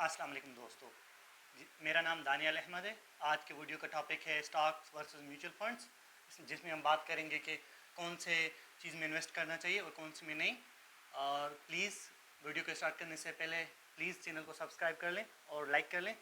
अस्सलाम वालेकुम दोस्तों मेरा नाम दानियाल अहमद है। आज के वीडियो का टॉपिक है स्टॉक्स वर्सेस म्यूचुअल फंड्स, जिसमें हम बात करेंगे कि कौन से चीज़ में इन्वेस्ट करना चाहिए और कौन सी में नहीं। और प्लीज़ वीडियो को स्टार्ट करने से पहले प्लीज़ चैनल को सब्सक्राइब कर लें और लाइक कर लें।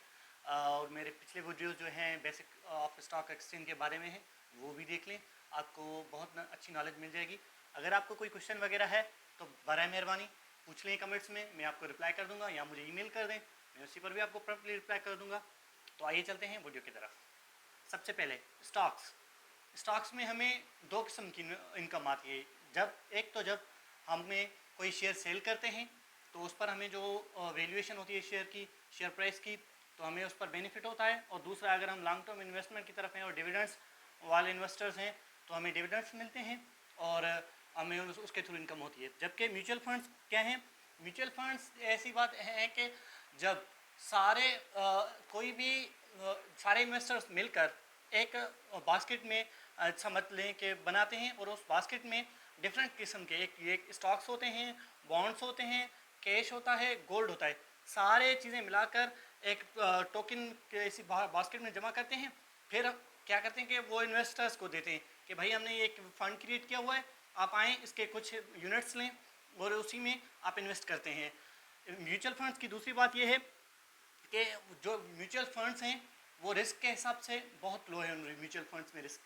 और मेरे पिछले वीडियो जो हैं बेसिक ऑफ स्टॉक एक्सचेंज के बारे में हैं, वो भी देख लें, आपको बहुत अच्छी नॉलेज मिल जाएगी। अगर आपको कोई क्वेश्चन वगैरह है तो बराए मेहरबानी पूछ लें कमेंट्स में, मैं आपको रिप्लाई कर दूंगा, या मुझे ईमेल कर दें, मैं उसी पर भी आपको प्रॉपर्ली रिप्लाई कर दूंगा। तो आइए चलते हैं वीडियो की तरफ। सबसे पहले स्टॉक्स में हमें दो किस्म की इनकम आती है। जब हमें कोई शेयर सेल करते हैं तो उस पर हमें जो वैल्यूएशन होती है शेयर प्राइस की, तो हमें उस पर बेनिफिट होता है। और दूसरा, अगर हम लॉन्ग टर्म इन्वेस्टमेंट की तरफ हैं और डिविडेंड्स वाले इन्वेस्टर्स हैं तो हमें डिविडेंड्स मिलते हैं और हमें उसके थ्रू इनकम होती है। जबकि म्यूचुअल फंड्स क्या हैं? म्यूचुअल फंड्स ऐसी बात है कि जब कोई भी सारे इन्वेस्टर्स मिलकर एक बास्केट में समझ लें कि बनाते हैं, और उस बास्केट में डिफरेंट किस्म के एक स्टॉक्स होते हैं, बॉन्ड्स होते हैं, कैश होता है, गोल्ड होता है, सारे चीज़ें मिलाकर एक टोकन ऐसी बास्केट में जमा करते हैं। फिर क्या करते हैं कि वो इन्वेस्टर्स को देते हैं कि भाई हमने ये एक फ़ंड क्रिएट किया हुआ है, आप आएँ, इसके कुछ यूनिट्स लें और उसी में आप इन्वेस्ट करते हैं। म्यूचुअल फंड्स की दूसरी बात यह है कि जो म्यूचुअल फंड्स हैं वो रिस्क के हिसाब से बहुत लो है। म्यूचुअल फंड्स में रिस्क,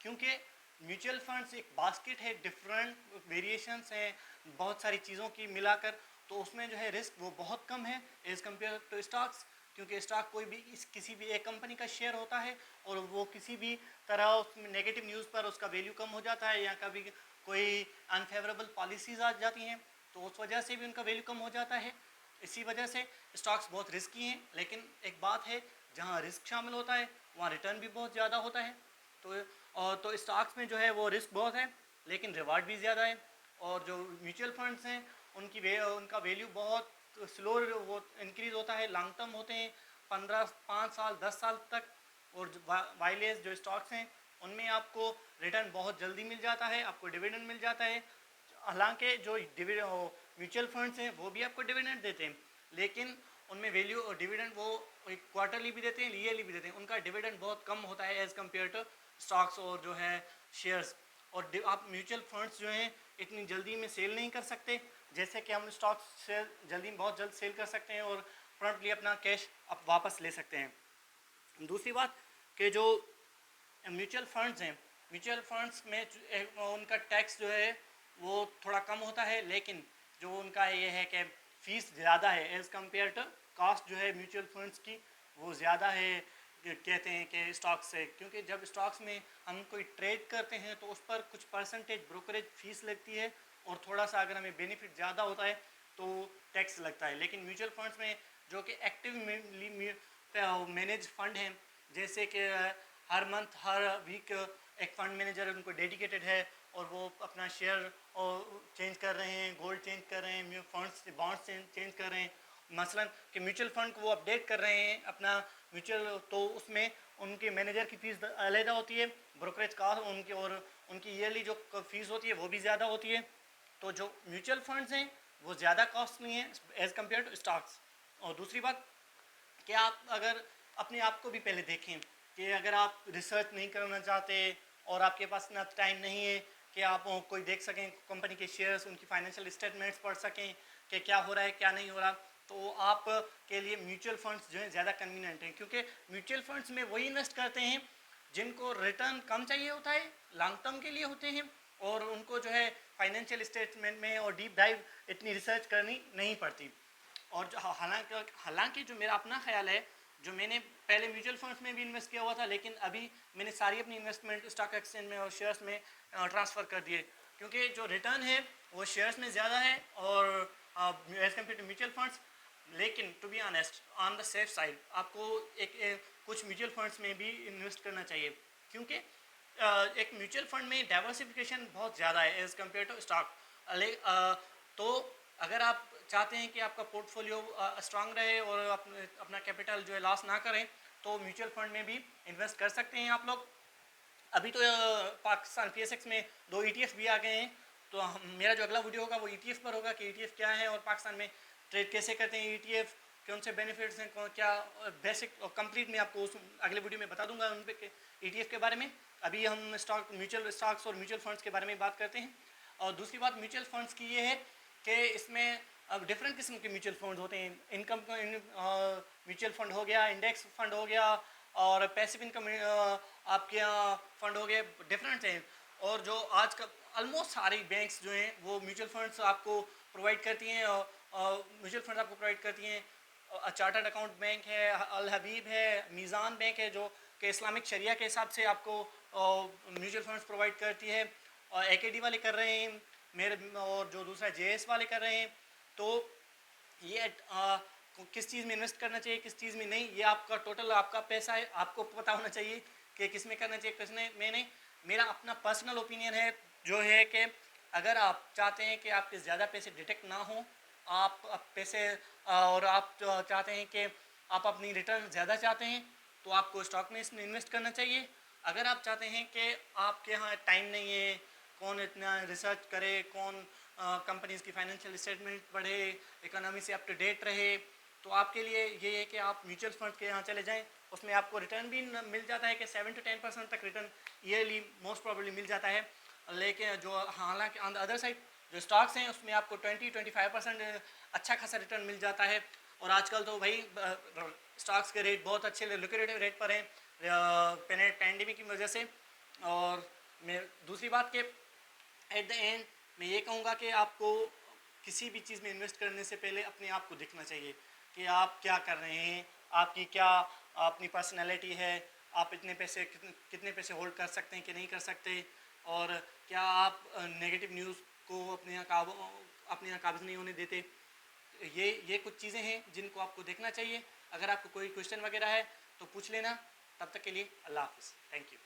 क्योंकि म्यूचुअल फंड्स एक बास्केट है, डिफरेंट वेरिएशंस हैं बहुत सारी चीज़ों की मिलाकर, तो उसमें जो है रिस्क वो बहुत कम है एज़ कम्पेयर टू स्टॉक्स। क्योंकि स्टॉक कोई भी किसी भी एक कंपनी का शेयर होता है और वो किसी भी तरह उसमें नेगेटिव न्यूज़ पर उसका वैल्यू कम हो जाता है, या कभी कोई अनफेवरेबल पॉलिसीज़ आ जाती हैं तो उस वजह से भी उनका वैल्यू कम हो जाता है। इसी वजह से स्टॉक्स बहुत रिस्की हैं। लेकिन एक बात है, जहाँ रिस्क शामिल होता है वहाँ रिटर्न भी बहुत ज़्यादा होता है। तो स्टॉक्स में जो है वो रिस्क बहुत है लेकिन रिवार्ड भी ज़्यादा है। और जो म्यूचुअल फंड्स हैं उनका वैल्यू बहुत स्लो वो इंक्रीज़ होता है, लॉन्ग टर्म होते हैं, 5 साल 10 साल तक। और वाइलेज जो स्टॉक्स हैं उनमें आपको रिटर्न बहुत जल्दी मिल जाता है, आपको डिविडेंड मिल जाता है। हालांकि जो म्यूचुअल फंड्स हैं वो भी आपको डिविडेंड देते हैं, लेकिन उनमें वैल्यू और डिविडेंड वो क्वार्टरली भी देते हैं, ईयरली भी देते हैं। उनका डिविडेंड बहुत कम होता है एज़ कम्पेयर टू स्टॉक्स और जो है शेयर्स। और आप म्यूचुअल फंड्स जो हैं इतनी जल्दी में सेल नहीं कर सकते जैसे कि हम स्टॉक्स से बहुत जल्द सेल कर सकते हैं और प्रॉम्प्टली अपना कैश आप वापस ले सकते हैं। दूसरी बात कि जो म्यूचुअल फंड्स हैं, म्यूचुअल फंड्स में उनका टैक्स जो है वो थोड़ा कम होता है, लेकिन जो उनका ये है कि फ़ीस ज़्यादा है एज़ कम्पेयर टू कॉस्ट जो है म्यूचुअल फंड्स की वो ज़्यादा है कहते हैं कि स्टॉक्स से। क्योंकि जब स्टॉक्स में हम कोई ट्रेड करते हैं तो उस पर कुछ परसेंटेज ब्रोकरेज फ़ीस लगती है, और थोड़ा सा अगर हमें बेनिफिट ज़्यादा होता है तो टैक्स लगता है। लेकिन म्यूचुअल फंड्स में जो कि एक्टिव मैनेज फंड हैं, जैसे कि हर मंथ हर वीक एक फ़ंड मैनेजर उनको डेडिकेटेड है और वो अपना शेयर और चेंज कर रहे हैं, गोल्ड चेंज कर रहे हैं, फंड्स बॉन्ड्स चेंज कर रहे हैं, मसलन कि म्यूचुअल फंड को वो अपडेट कर रहे हैं अपना म्यूचुअल, तो उसमें उनके मैनेजर की फ़ीस अलहदा होती है, ब्रोकरेज कास्ट उनकी, और उनकी ईयरली जो फ़ीस होती है वो भी ज़्यादा होती है। तो जो म्यूचुअल फंड्स हैं वो ज़्यादा कॉस्टली हैं एज़ कम्पेयर टू स्टॉक्स। और दूसरी बात कि आप अगर अपने आप को भी पहले देखें कि अगर आप रिसर्च नहीं करना चाहते और आपके पास इतना टाइम नहीं है कि आप कोई देख सकें कंपनी के शेयर्स, उनकी फाइनेंशियल स्टेटमेंट्स पढ़ सकें कि क्या हो रहा है क्या नहीं हो रहा, तो आप के लिए म्यूचुअल फंड्स जो है ज़्यादा कन्वीनियंट हैं। क्योंकि म्यूचुअल फंड्स में वही इन्वेस्ट करते हैं जिनको रिटर्न कम चाहिए होता है, लॉन्ग टर्म के लिए होते हैं, और उनको जो है फाइनेंशियल स्टेटमेंट में और डीप डाइव इतनी रिसर्च करनी नहीं पड़ती। और जो हालांकि जो मेरा अपना ख्याल है, जो मैंने पहले म्यूचुअल फंड्स में भी इन्वेस्ट किया हुआ था, लेकिन अभी मैंने सारी अपनी इन्वेस्टमेंट स्टॉक एक्सचेंज में और शेयर्स में ट्रांसफ़र कर दिए, क्योंकि जो रिटर्न है वो शेयर्स में ज़्यादा है और as compare to mutual funds. लेकिन to be honest on the safe side आपको कुछ म्यूचुअल फंड्स में भी इन्वेस्ट करना चाहिए, क्योंकि एक म्यूचुअल फंड में डाइवर्सिफिकेशन बहुत ज़्यादा है एज़ कम्पेयर टू स्टॉक। तो अगर आप चाहते हैं कि आपका पोर्टफोलियो स्ट्रांग रहे और अपना कैपिटल जो है लॉस ना करें, तो म्यूचुअल फंड में भी इन्वेस्ट कर सकते हैं आप लोग। अभी तो पाकिस्तान पीएसएक्स में 2 ईटीएफ भी आ गए हैं, तो मेरा जो अगला वीडियो होगा वो ईटीएफ पर होगा कि ईटीएफ क्या है और पाकिस्तान में ट्रेड कैसे करते हैं ईटीएफ कौन से बेनिफिट्स हैं, क्या बेसिक और कंप्लीट मैं आपको उस अगले वीडियो में बता दूंगा उन पे ETF के बारे में। अभी हम म्यूचुअल स्टॉक्स और म्यूचुअल फंड्स के बारे में बात करते हैं। और दूसरी बात म्यूचुअल फंड्स की ये है कि इसमें अब डिफरेंट किस्म के म्यूचुअल फंड्स होते हैं। इनकम म्यूचुअल फंड हो गया, इंडेक्स फंड हो गया, और पैसिव इनकम आपके यहाँ फंड हो गए, डिफरेंट हैं। और जो आज का ऑलमोस्ट सारी बैंक्स जो हैं वो म्यूचुअल फंड्स आपको प्रोवाइड करती हैं, म्यूचुअल फंड आपको प्रोवाइड करती हैं। चार्टर्ड अकाउंट बैंक है, अल हबीब है, मीज़ान बैंक है जो कि इस्लामिक शरिया के हिसाब से आपको म्यूचुअल फंड्स प्रोवाइड करती है। और AKD वाले कर रहे हैं मेरे, और जो दूसरा JS वाले कर रहे हैं। तो ये किस चीज़ में इन्वेस्ट करना चाहिए, किस चीज़ में नहीं, ये आपका टोटल आपका पैसा है, आपको पता होना चाहिए कि किस में करना चाहिए, किस में नहीं। मेरा अपना पर्सनल ओपिनियन है जो है कि अगर आप चाहते हैं कि आपके ज़्यादा पैसे डिटेक्ट ना हो, आप पैसे और आप चाहते हैं कि आप अपनी रिटर्न ज़्यादा चाहते हैं, तो आपको स्टॉक में इसमें इन्वेस्ट करना चाहिए। अगर आप चाहते हैं कि आपके यहाँ टाइम नहीं है, कौन इतना रिसर्च करे, कौन कंपनीज़ की फाइनेंशियल स्टेटमेंट पढ़े, इकोनॉमी से अप टू डेट रहे, तो आपके लिए ये है कि आप म्यूचुअल फंड के यहाँ चले जाएं। उसमें आपको रिटर्न भी मिल जाता है कि 7 to 10% तक रिटर्न ईयरली मोस्ट प्रॉब्ली मिल जाता है। लेकिन जो हालांकि ऑन द अदर साइड जो स्टॉक्स हैं उसमें आपको 20-25% अच्छा खासा रिटर्न मिल जाता है। और आजकल तो भाई स्टॉक्स के रेट बहुत अच्छे लिक्विडिटी रेट पर हैं पैंडेमिक की वजह से। और मैं दूसरी बात कि एट द एंड मैं ये कहूँगा कि आपको किसी भी चीज़ में इन्वेस्ट करने से पहले अपने आप को देखना चाहिए कि आप क्या कर रहे हैं, आपकी क्या अपनी पर्सनैलिटी है, आप इतने पैसे कितने पैसे होल्ड कर सकते हैं कि नहीं कर सकते, और क्या आप नेगेटिव न्यूज़ को अपने यहाँ काबज़ नहीं होने देते। ये कुछ चीज़ें हैं जिनको आपको देखना चाहिए। अगर आपको कोई क्वेश्चन वगैरह है तो पूछ लेना। तब तक के लिए अल्लाह हाफ़िज़, थैंक यू।